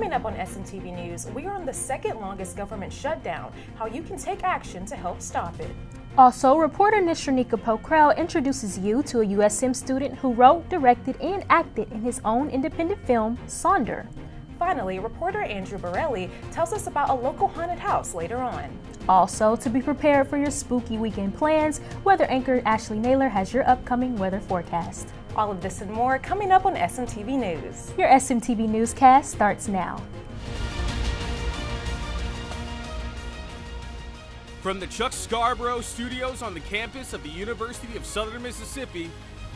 Coming up on SMTV News, we are on the second longest government shutdown, how you can take action to help stop it. Also, reporter Nishanika Pokrail introduces you to a USM student who wrote, directed, and acted in his own independent film, Sonder. Finally, reporter Andrew Borelli tells us about a local haunted house later on. Also, to be prepared for your spooky weekend plans, weather anchor Ashley Naylor has your upcoming weather forecast. All of this and more coming up on SMTV News. Your SMTV newscast starts now. From the Chuck Scarborough Studios on the campus of the University of Southern Mississippi,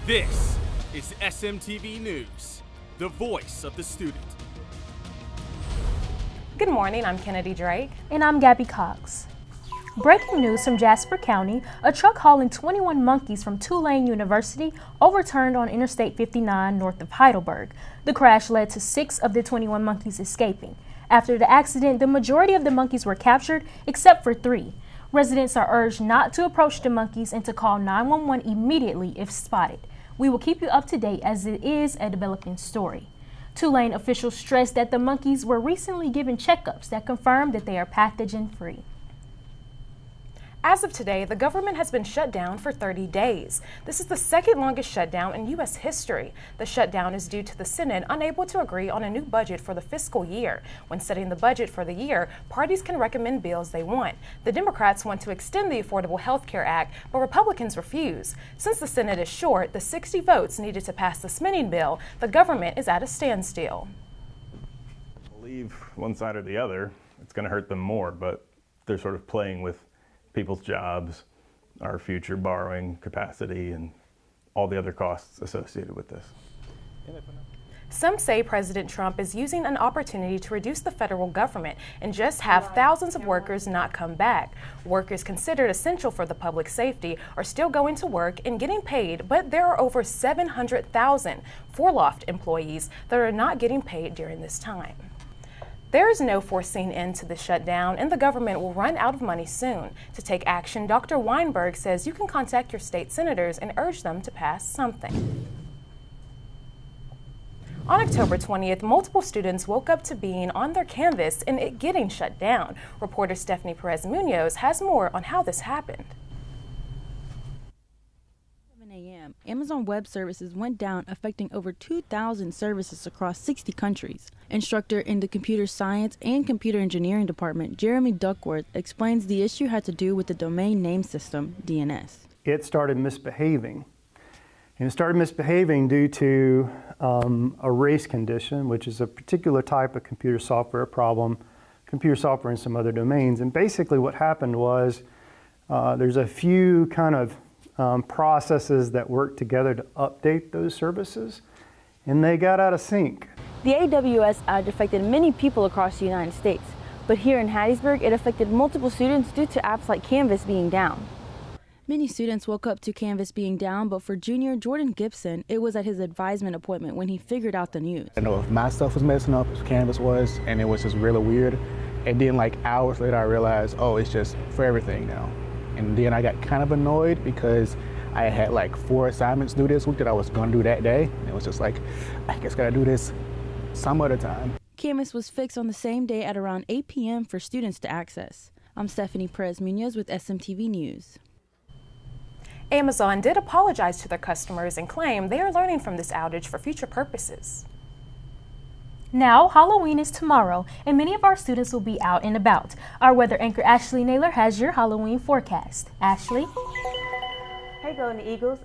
this is SMTV News, the voice of the student. Good morning, I'm Kennedy Drake. And I'm Gabby Cox. Breaking news from Jasper County, a truck hauling 21 monkeys from Tulane University overturned on Interstate 59 north of Heidelberg. The crash led to 6 of the 21 monkeys escaping. After the accident, the majority of the monkeys were captured, except for 3. Residents are urged not to approach the monkeys and to call 911 immediately if spotted. We will keep you up to date as it is a developing story. Tulane officials stressed that the monkeys were recently given checkups that confirmed that they are pathogen-free. As of today, the government has been shut down for 30 days. This is the second longest shutdown in U.S. history. The shutdown is due to the Senate unable to agree on a new budget for the fiscal year. When setting the budget for the year, parties can recommend bills they want. The Democrats want to extend the Affordable Health Care Act, but Republicans refuse. Since the Senate is short, the 60 votes needed to pass the spending bill, the government is at a standstill. Leave one side or the other, it's going to hurt them more, but they're sort of playing with people's jobs, our future borrowing capacity, and all the other costs associated with this. Some say President Trump is using an opportunity to reduce the federal government and just have thousands of workers not come back. Workers considered essential for the public safety are still going to work and getting paid, but there are over 700,000 Forloft employees that are not getting paid during this time. There is no foreseen end to the shutdown, and the government will run out of money soon. To take action, Dr. Weinberg says you can contact your state senators and urge them to pass something. On October 20th, multiple students woke up to being on their campus and it getting shut down. Reporter Stephanie Perez-Munoz has more on how this happened. 7 a.m., Amazon Web Services went down, affecting over 2,000 services across 60 countries. Instructor in the Computer Science and Computer Engineering Department, Jeremy Duckworth, explains the issue had to do with the domain name system, DNS. It started misbehaving. And it started misbehaving due to a race condition, which is a particular type of computer software problem, computer software in some other domains. And basically what happened was there's a few kind of processes that work together to update those services, and they got out of sync. The AWS outage affected many people across the United States, but here in Hattiesburg, it affected multiple students due to apps like Canvas being down. Many students woke up to Canvas being down, but for junior Jordan Gibson, it was at his advisement appointment when he figured out the news. I know if my stuff was messing up, if Canvas was, and it was just really weird. And then like hours later, I realized, oh, it's just for everything now. And then I got kind of annoyed because I had like 4 assignments due this week that I was gonna do that day. And it was just like, I guess gotta do this some other time. Canvas was fixed on the same day at around 8 p.m. for students to access. I'm Stephanie Perez-Munoz with SMTV News. Amazon did apologize to their customers and claim they are learning from this outage for future purposes. Now, Halloween is tomorrow, and many of our students will be out and about. Our weather anchor Ashley Naylor has your Halloween forecast. Ashley? Hey Golden Eagles,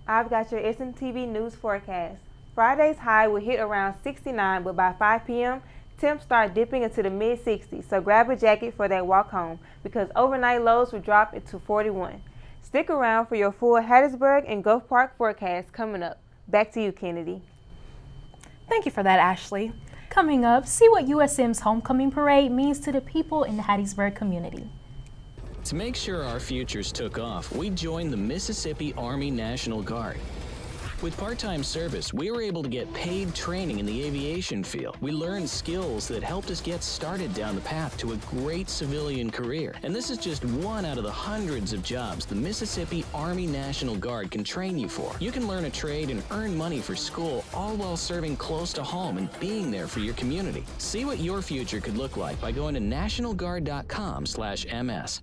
I've got your SMTV News forecast. Friday's high will hit around 69, but by 5 p.m., temps start dipping into the mid-60s, so grab a jacket for that walk home because overnight lows will drop into 41. Stick around for your full Hattiesburg and Gulf Park forecast coming up. Back to you, Kennedy. Thank you for that, Ashley. Coming up, see what USM's homecoming parade means to the people in the Hattiesburg community. To make sure our futures took off, we joined the Mississippi Army National Guard. With part-time service, we were able to get paid training in the aviation field. We learned skills that helped us get started down the path to a great civilian career. And this is just one out of the hundreds of jobs the Mississippi Army National Guard can train you for. You can learn a trade and earn money for school, all while serving close to home and being there for your community. See what your future could look like by going to nationalguard.com/ms.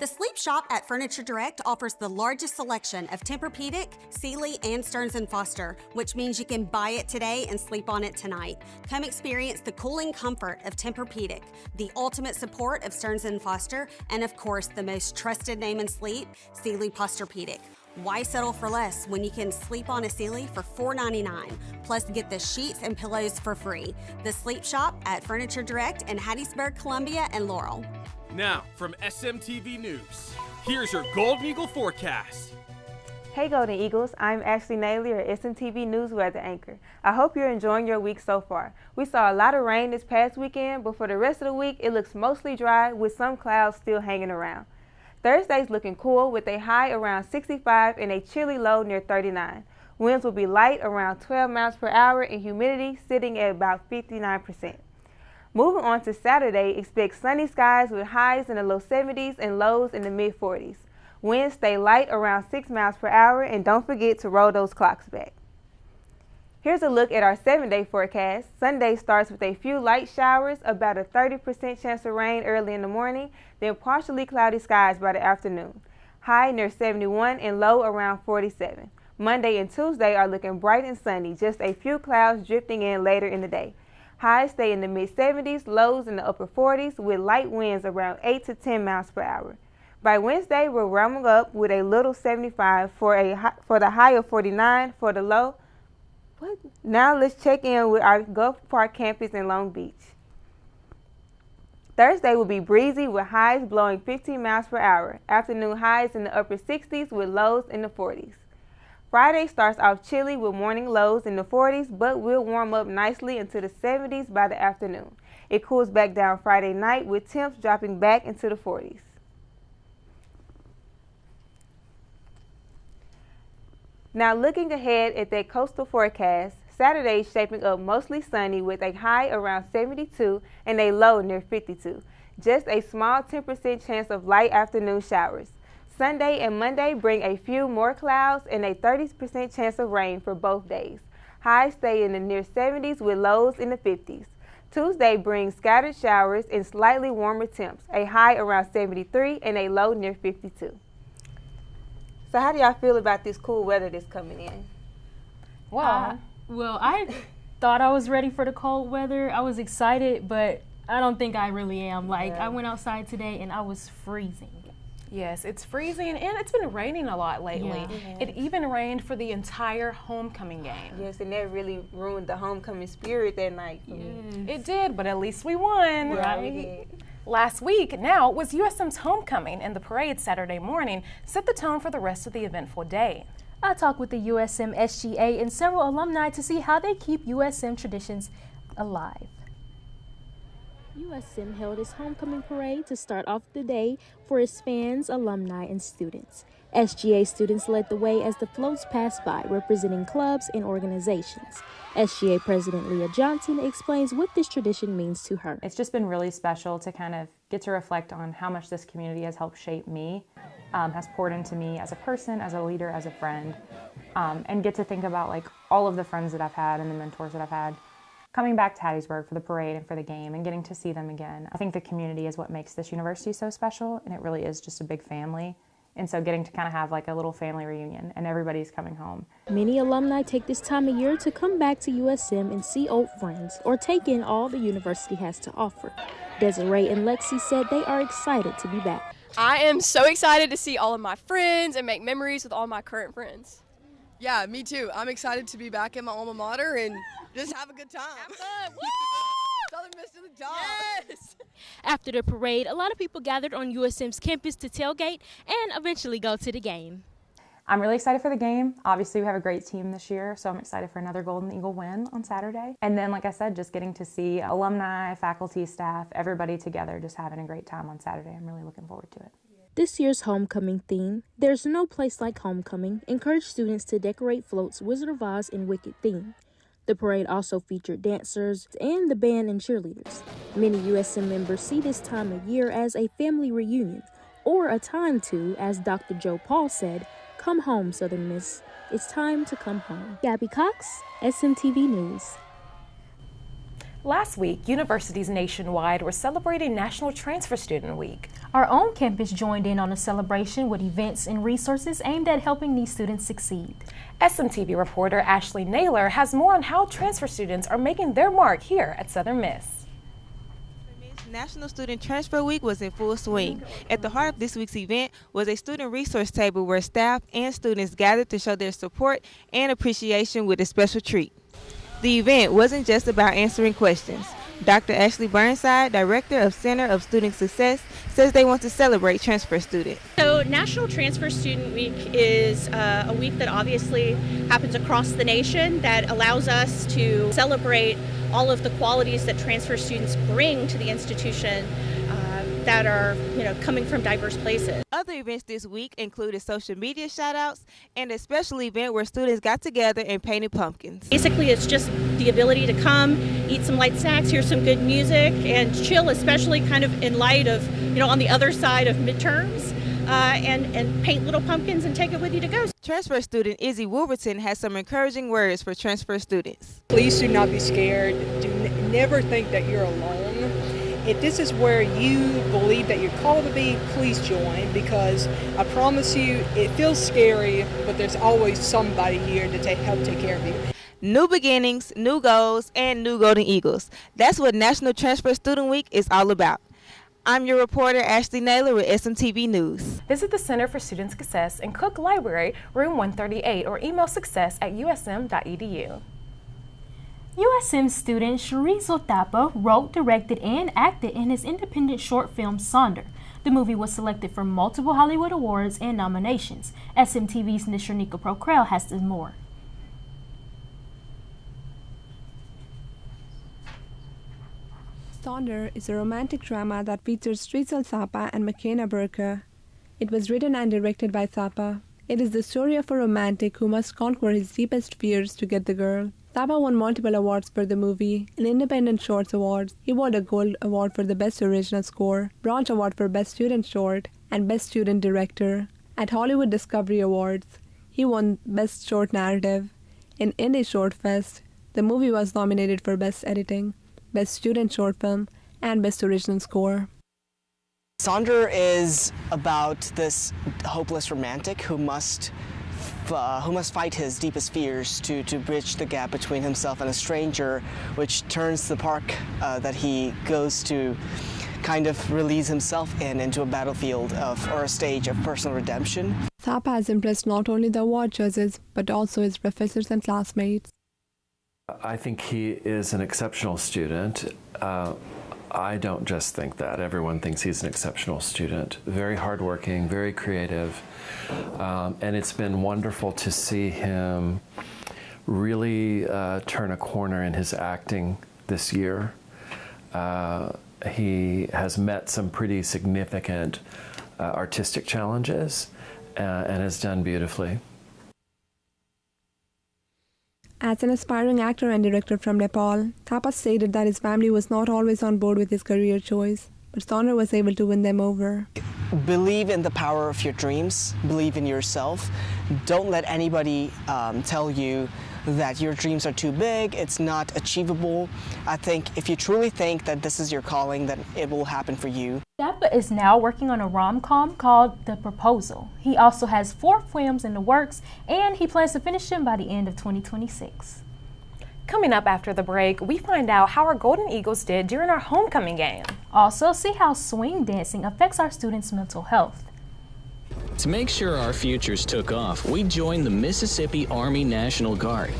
The Sleep Shop at Furniture Direct offers the largest selection of Tempur-Pedic, Sealy, and Stearns & Foster, which means you can buy it today and sleep on it tonight. Come experience the cooling comfort of Tempur-Pedic, the ultimate support of Stearns & Foster, and of course, the most trusted name in sleep, Sealy Posturepedic. Why settle for less when you can sleep on a Sealy for $4.99, plus get the sheets and pillows for free? The Sleep Shop at Furniture Direct in Hattiesburg, Columbia, and Laurel. Now, from SMTV News, here's your Golden Eagle forecast. Hey Golden Eagles, I'm Ashley Naylor, your SMTV News weather anchor. I hope you're enjoying your week so far. We saw a lot of rain this past weekend, but for the rest of the week, it looks mostly dry with some clouds still hanging around. Thursday's looking cool with a high around 65 and a chilly low near 39. Winds will be light around 12 miles per hour and humidity sitting at about 59%. Moving on to Saturday, expect sunny skies with highs in the low 70s and lows in the mid 40s. Winds stay light around 6 miles per hour, and don't forget to roll those clocks back. Here's a look at our 7-day forecast. Sunday starts with a few light showers, about a 30% chance of rain early in the morning, then partially cloudy skies by the afternoon. High near 71 and low around 47. Monday and Tuesday are looking bright and sunny, just a few clouds drifting in later in the day. Highs stay in the mid-70s, lows in the upper 40s with light winds around 8 to 10 miles per hour. By Wednesday, we're warming up with a little 75 for the high of 49 for the low. Now let's check in with our Gulf Park campus in Long Beach. Thursday will be breezy with highs blowing 15 miles per hour. Afternoon highs in the upper 60s with lows in the 40s. Friday starts off chilly with morning lows in the 40s, but will warm up nicely into the 70s by the afternoon. It cools back down Friday night with temps dropping back into the 40s. Now looking ahead at that coastal forecast, Saturday is shaping up mostly sunny with a high around 72 and a low near 52. Just a small 10% chance of light afternoon showers. Sunday and Monday bring a few more clouds and a 30% chance of rain for both days. Highs stay in the near 70s with lows in the 50s. Tuesday brings scattered showers and slightly warmer temps, a high around 73 and a low near 52. So how do y'all feel about this cool weather that's coming in? Well, I thought I was ready for the cold weather. I was excited, but I don't think I really am. I went outside today and I was freezing. Yes, it's freezing and it's been raining a lot lately. Yeah. It even rained for the entire homecoming game. Yes, and that really ruined the homecoming spirit that night for me. It did, but at least we won. Yeah, we did. Last week now was USM's homecoming, and the parade Saturday morning set the tone for the rest of the eventful day. I talked with the USM SGA and several alumni to see how they keep USM traditions alive. USM held its homecoming parade to start off the day for its fans, alumni, and students. SGA students led the way as the floats passed by, representing clubs and organizations. SGA President Leah Johnson explains what this tradition means to her. It's just been really special to kind of get to reflect on how much this community has helped shape me, has poured into me as a person, as a leader, as a friend, and get to think about all of the friends that I've had and the mentors that I've had coming back to Hattiesburg for the parade and for the game and getting to see them again. I think the community is what makes this university so special, and it really is just a big family. And so getting to kind of have a little family reunion and everybody's coming home. Many alumni take this time of year to come back to USM and see old friends or take in all the university has to offer. Desiree and Lexi said they are excited to be back. I am so excited to see all of my friends and make memories with all my current friends. Yeah, me too. I'm excited to be back at my alma mater and just have a good time. Have fun. Southern Miss to the top. Yes. After the parade, a lot of people gathered on USM's campus to tailgate and eventually go to the game. I'm really excited for the game. Obviously, we have a great team this year, so I'm excited for another Golden Eagle win on Saturday. And then, like I said, just getting to see alumni, faculty, staff, everybody together, just having a great time on Saturday. I'm really looking forward to it. This year's homecoming theme, There's No Place Like Homecoming, encouraged students to decorate floats Wizard of Oz and Wicked theme. The parade also featured dancers and the band and cheerleaders. Many USM members see this time of year as a family reunion, or a time to, as Dr. Joe Paul said, come home, Southern Miss. It's time to come home. Gabby Cox, SMTV News. Last week, universities nationwide were celebrating National Transfer Student Week. Our own campus joined in on the celebration with events and resources aimed at helping these students succeed. SMTV reporter Ashley Naylor has more on how transfer students are making their mark here at Southern Miss. National Student Transfer Week was in full swing. At the heart of this week's event was a student resource table where staff and students gathered to show their support and appreciation with a special treat. The event wasn't just about answering questions. Dr. Ashley Burnside, Director of Center of Student Success, says they want to celebrate transfer students. So National Transfer Student Week is a week that obviously happens across the nation that allows us to celebrate all of the qualities that transfer students bring to the institution that are, coming from diverse places. Other events this week included social media shout-outs and a special event where students got together and painted pumpkins. Basically, it's just the ability to come, eat some light snacks, hear some good music, and chill, especially kind of in light of, on the other side of midterms, and paint little pumpkins and take it with you to go. Transfer student Izzy Wolverton has some encouraging words for transfer students. Please do not be scared. Never think that you're alone. If this is where you believe that you're called to be, please join, because I promise you it feels scary, but there's always somebody here to help take care of you. New beginnings, new goals, and new Golden Eagles. That's what National Transfer Student Week is all about. I'm your reporter, Ashley Naylor with SMTV News. Visit the Center for Student Success in Cook Library, room 138, or email success@usm.edu. USM student Chorizo Tapa wrote, directed, and acted in his independent short film Sonder. The movie was selected for multiple Hollywood awards and nominations. SMTV's Nishanika Procrell has more. Sonder is a romantic drama that features Chorizo Tapa and McKenna Burke. It was written and directed by Tapa. It is the story of a romantic who must conquer his deepest fears to get the girl. Tapa won multiple awards for the movie. In Independent Shorts Awards, he won a Gold Award for the Best Original Score, Bronze Award for Best Student Short, and Best Student Director. At Hollywood Discovery Awards, he won Best Short Narrative. In Indie Short Fest, the movie was nominated for Best Editing, Best Student Short Film, and Best Original Score. Sonder is about this hopeless romantic who must fight his deepest fears to bridge the gap between himself and a stranger, which turns the park that he goes to kind of release himself into a battlefield or a stage of personal redemption. Tapa has impressed not only the award judges, but also his professors and classmates. I think he is an exceptional student. I don't just think that. Everyone thinks he's an exceptional student. Very hardworking, very creative, and it's been wonderful to see him really turn a corner in his acting this year. He has met some pretty significant artistic challenges and has done beautifully. As an aspiring actor and director from Nepal, Tapa stated that his family was not always on board with his career choice, but Sonder was able to win them over. Believe in the power of your dreams. Believe in yourself. Don't let anybody tell you that your dreams are too big, it's not achievable. I think if you truly think that this is your calling, then it will happen for you. Tapa is now working on a rom-com called The Proposal. He also has 4 films in the works, and he plans to finish them by the end of 2026. Coming up after the break, we find out how our Golden Eagles did during our homecoming game. Also, see how swing dancing affects our students' mental health. To make sure our futures took off, we joined the Mississippi Army National Guard.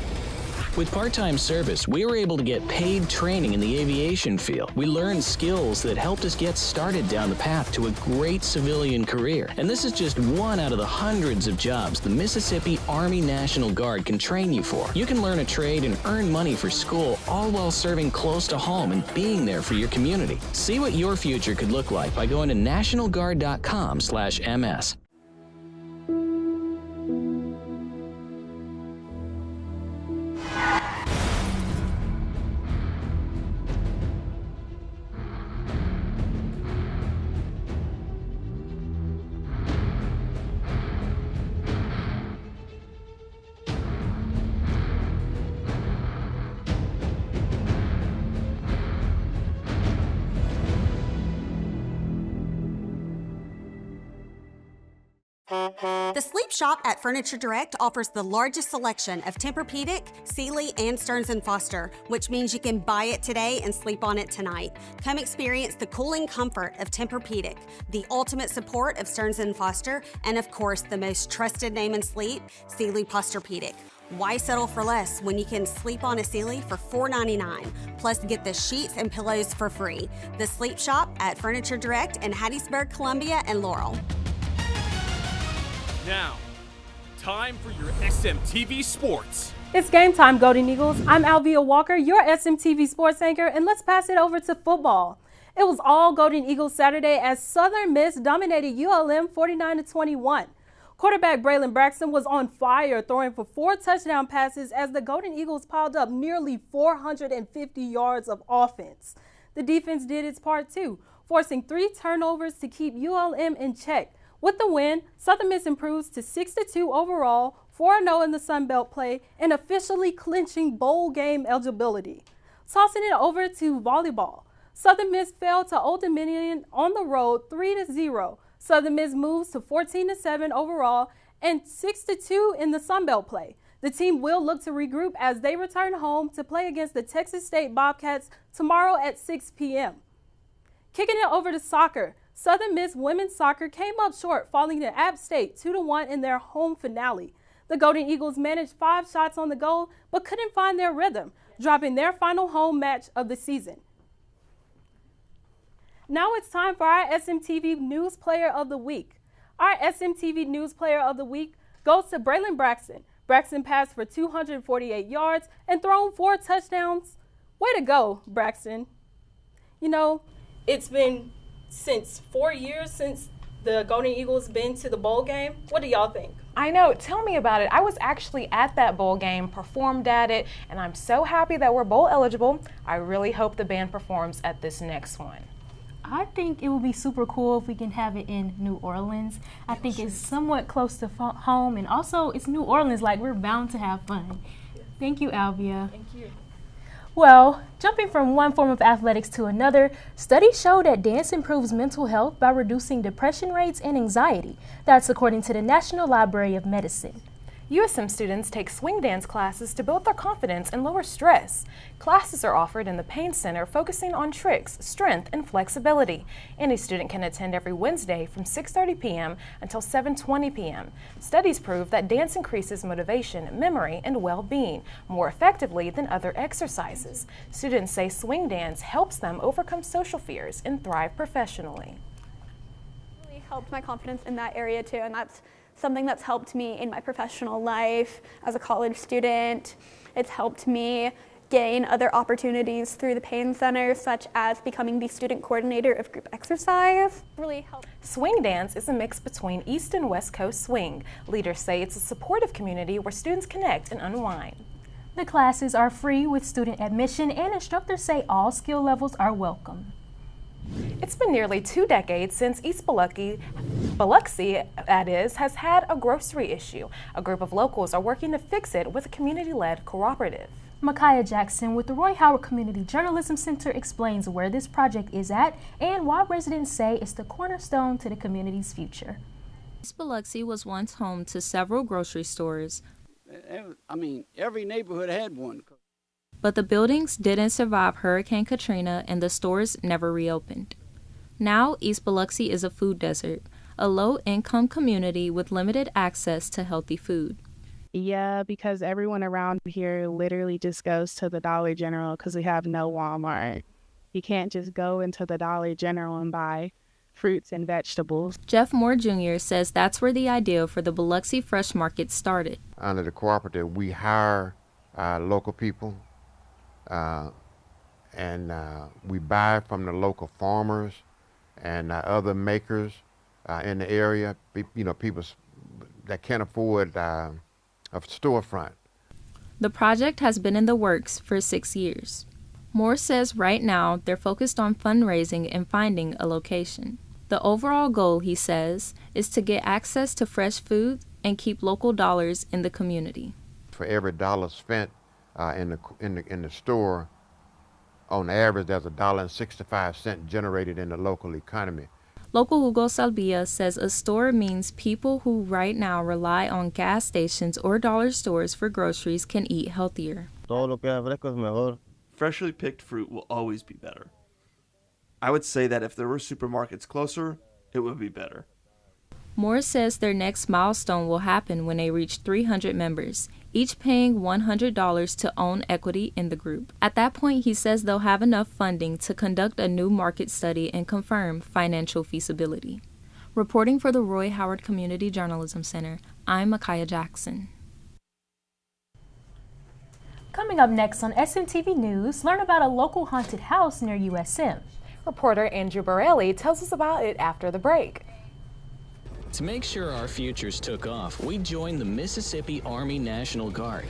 With part-time service, we were able to get paid training in the aviation field. We learned skills that helped us get started down the path to a great civilian career. And this is just one out of the hundreds of jobs the Mississippi Army National Guard can train you for. You can learn a trade and earn money for school, all while serving close to home and being there for your community. See what your future could look like by going to nationalguard.com/ms. The Sleep Shop at Furniture Direct offers the largest selection of Tempur-Pedic, Sealy, and Stearns & Foster, which means you can buy it today and sleep on it tonight. Come experience the cooling comfort of Tempur-Pedic, the ultimate support of Stearns & Foster, and of course, the most trusted name in sleep, Sealy Posturepedic. Why settle for less when you can sleep on a Sealy for $4.99, plus get the sheets and pillows for free? The Sleep Shop at Furniture Direct in Hattiesburg, Columbia, and Laurel. Now, time for your SMTV Sports. It's game time, Golden Eagles. I'm Alvia Walker, your SMTV sports anchor, and let's pass it over to football. It was all Golden Eagles Saturday as Southern Miss dominated ULM 49-21. Quarterback Braylon Braxton was on fire, throwing for 4 touchdown passes as the Golden Eagles piled up nearly 450 yards of offense. The defense did its part too, forcing 3 turnovers to keep ULM in check. With the win, Southern Miss improves to 6-2 overall, 4-0 in the Sun Belt play, and officially clinching bowl game eligibility. Tossing it over to volleyball. Southern Miss fell to Old Dominion on the road 3-0. Southern Miss moves to 14-7 overall and 6-2 in the Sun Belt play. The team will look to regroup as they return home to play against the Texas State Bobcats tomorrow at 6 p.m. Kicking it over to soccer. Southern Miss women's soccer came up short, falling to App State 2-1 in their home finale. The Golden Eagles managed 5 shots on the goal, but couldn't find their rhythm, dropping their final home match of the season. Now it's time for our SMTV News Player of the Week. Our SMTV News Player of the Week goes to Braylon Braxton. Braxton passed for 248 yards and thrown 4 touchdowns. Way to go, Braxton. You know, it's been since 4 years since the Golden Eagles been to the bowl game. What do y'all think? I know, tell me about it. I was actually at that bowl game, performed at it, and I'm so happy that we're bowl eligible. I really hope the band performs at this next one. I think it would be super cool if we can have it in New Orleans. I think it's somewhat close to home, and also it's New Orleans, like we're bound to have fun. Thank you, Alvia. Thank you. Well, jumping from one form of athletics to another, studies show that dance improves mental health by reducing depression rates and anxiety. That's according to the National Library of Medicine. USM students take swing dance classes to build their confidence and lower stress. Classes are offered in the Pain Center, focusing on tricks, strength, and flexibility. Any student can attend every Wednesday from 6:30 p.m. until 7:20 p.m. Studies prove that dance increases motivation, memory, and well-being more effectively than other exercises. Students say swing dance helps them overcome social fears and thrive professionally. It really helped my confidence in that area too, and that's something that's helped me in my professional life as a college student. It's helped me gain other opportunities through the Pain Center, such as becoming the student coordinator of group exercise. Really helped. Swing dance is a mix between East and West Coast swing. Leaders say it's a supportive community where students connect and unwind. The classes are free with student admission, and instructors say all skill levels are welcome. It's been nearly 2 decades since East Biloxi, has had a grocery issue. A group of locals are working to fix it with a community-led cooperative. Micaiah Jackson with the Roy Howard Community Journalism Center explains where this project is at and why residents say it's the cornerstone to the community's future. East Biloxi was once home to several grocery stores. I mean, every neighborhood had one. But the buildings didn't survive Hurricane Katrina and the stores never reopened. Now, East Biloxi is a food desert. a low-income community with limited access to healthy food. Yeah, because everyone around here literally just goes to the Dollar General because we have no Walmart. You can't just go into the Dollar General and buy fruits and vegetables. Jeff Moore Jr. says that's where the idea for the Biloxi Fresh Market started. Under the cooperative, we hire local people and we buy from the local farmers and other makers in the area, people that can't afford a storefront. The project has been in the works for 6 years. Moore says right now they're focused on fundraising and finding a location. The overall goal, he says, is to get access to fresh food and keep local dollars in the community. For every dollar spent in the store, on average, there's $1.65 generated in the local economy. Local Hugo Salvia says a store means people who right now rely on gas stations or dollar stores for groceries can eat healthier. Freshly picked fruit will always be better. I would say that if there were supermarkets closer, it would be better. Moore says their next milestone will happen when they reach 300 members, each paying $100 to own equity in the group. At that point, he says they'll have enough funding to conduct a new market study and confirm financial feasibility. Reporting for the Roy Howard Community Journalism Center, I'm Micaiah Jackson. Coming up next on SMTV News, learn about a local haunted house near USM. Reporter Andrew Borelli tells us about it after the break. To make sure our futures took off, we joined the Mississippi Army National Guard.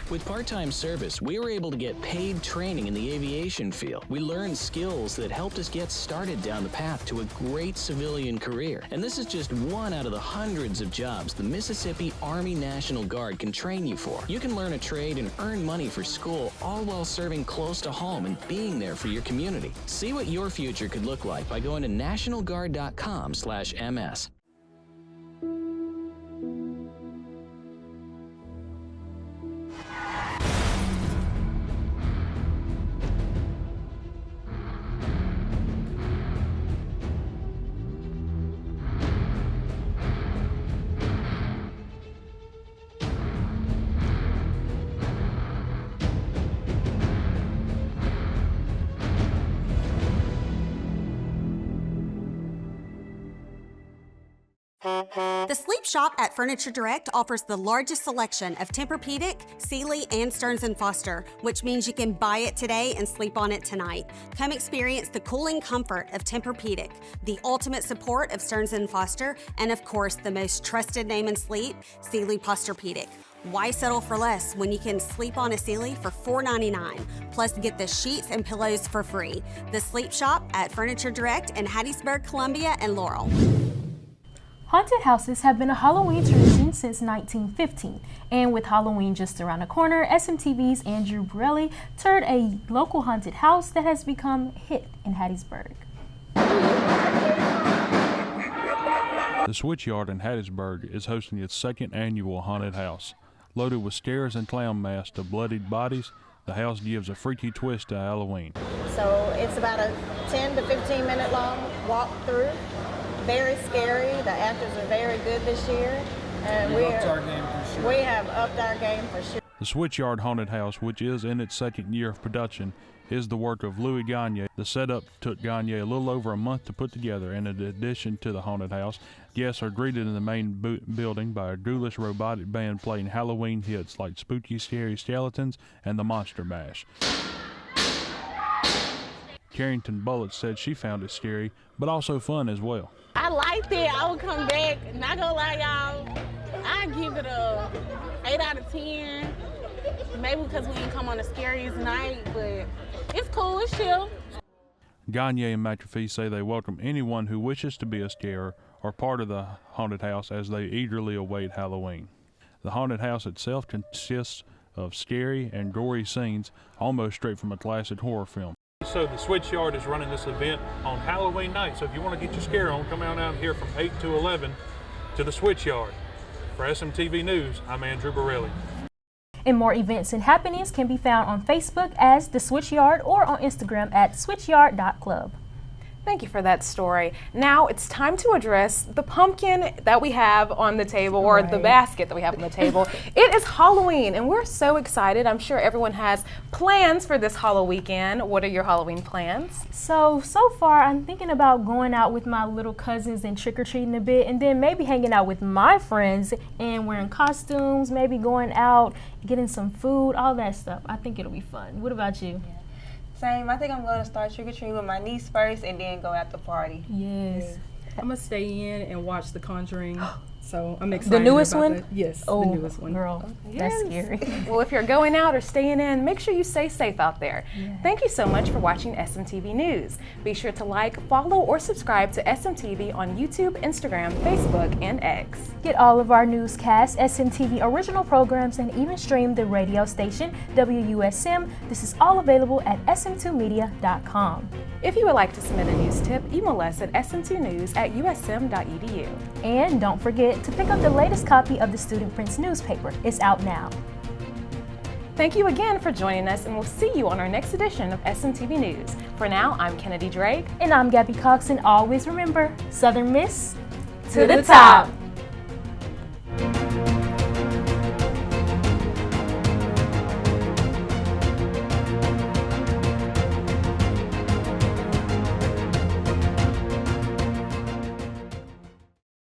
With part-time service, we were able to get paid training in the aviation field. We learned skills that helped us get started down the path to a great civilian career. And this is just one out of the hundreds of jobs the Mississippi Army National Guard can train you for. You can learn a trade and earn money for school, all while serving close to home and being there for your community. See what your future could look like by going to nationalguard.com/ms. The Sleep Shop at Furniture Direct offers the largest selection of Tempur-Pedic, Sealy, and Stearns & Foster, which means you can buy it today and sleep on it tonight. Come experience the cooling comfort of Tempur-Pedic, the ultimate support of Stearns & Foster, and of course, the most trusted name in sleep, Sealy Posturepedic. Why settle for less when you can sleep on a Sealy for $4.99, plus get the sheets and pillows for free? The Sleep Shop at Furniture Direct in Hattiesburg, Columbia, and Laurel. Haunted houses have been a Halloween tradition since 1915, and with Halloween just around the corner, SMTV's Andrew Borelli toured a local haunted house that has become a hit in Hattiesburg. The Switchyard in Hattiesburg is hosting its second annual haunted house. Loaded with scares and clown masks to bloodied bodies, the house gives a freaky twist to Halloween. So it's about a 10 to 15 minute long walk through. Very scary. The actors are very good this year, and we have upped our game for sure. The Switchyard Haunted House, which is in its second year of production, is the work of Louis Gagne. The setup took Gagne a little over a month to put together, and in addition to the haunted house, guests are greeted in the main building by a ghoulish robotic band playing Halloween hits like Spooky Scary Skeletons and the Monster Mash. Carrington Bullitt said she found it scary, but also fun as well. I liked it. I would come back. Not gonna lie, y'all. I give it a 8 out of 10. Maybe because we didn't come on the scariest night, but it's cool. It's chill. Gagne and McAfee say they welcome anyone who wishes to be a scarer or part of the haunted house as they eagerly await Halloween. The haunted house itself consists of scary and gory scenes, almost straight from a classic horror film. So the Switchyard is running this event on Halloween night. So if you want to get your scare on, come out here from 8 to 11 to the Switchyard. For SMTV News, I'm Andrew Borelli. And more events and happenings can be found on Facebook as The Switchyard or on Instagram at switchyard.club. Thank you for that story. Now it's time to address the pumpkin that we have on the table, or the basket that we have on the table. It is Halloween, and we're so excited. I'm sure everyone has plans for this Halloween weekend. What are your Halloween plans? So far, I'm thinking about going out with my little cousins and trick-or-treating a bit, and then maybe hanging out with my friends and wearing costumes, maybe going out, getting some food, all that stuff. I think it'll be fun. What about you? Same. I think I'm going to start trick-or-treating with my niece first and then go out to party. Yes. I'm going to stay in and watch The Conjuring. So I'm excited. The newest about one? That. Yes, oh, the newest one. Girl, that's scary. Well, if you're going out or staying in, make sure you stay safe out there. Yeah. Thank you so much for watching SMTV News. Be sure to like, follow, or subscribe to SMTV on YouTube, Instagram, Facebook, and X. Get all of our newscasts, SMTV original programs, and even stream the radio station, WUSM. This is all available at sm2media.com. If you would like to submit a news tip, email us at sm2news@usm.edu. And don't forget to pick up the latest copy of the Student Prince newspaper. It's out now. Thank you again for joining us, and we'll see you on our next edition of SMTV News. For now, I'm Kennedy Drake. And I'm Gabby Cox, and always remember, Southern Miss to the top.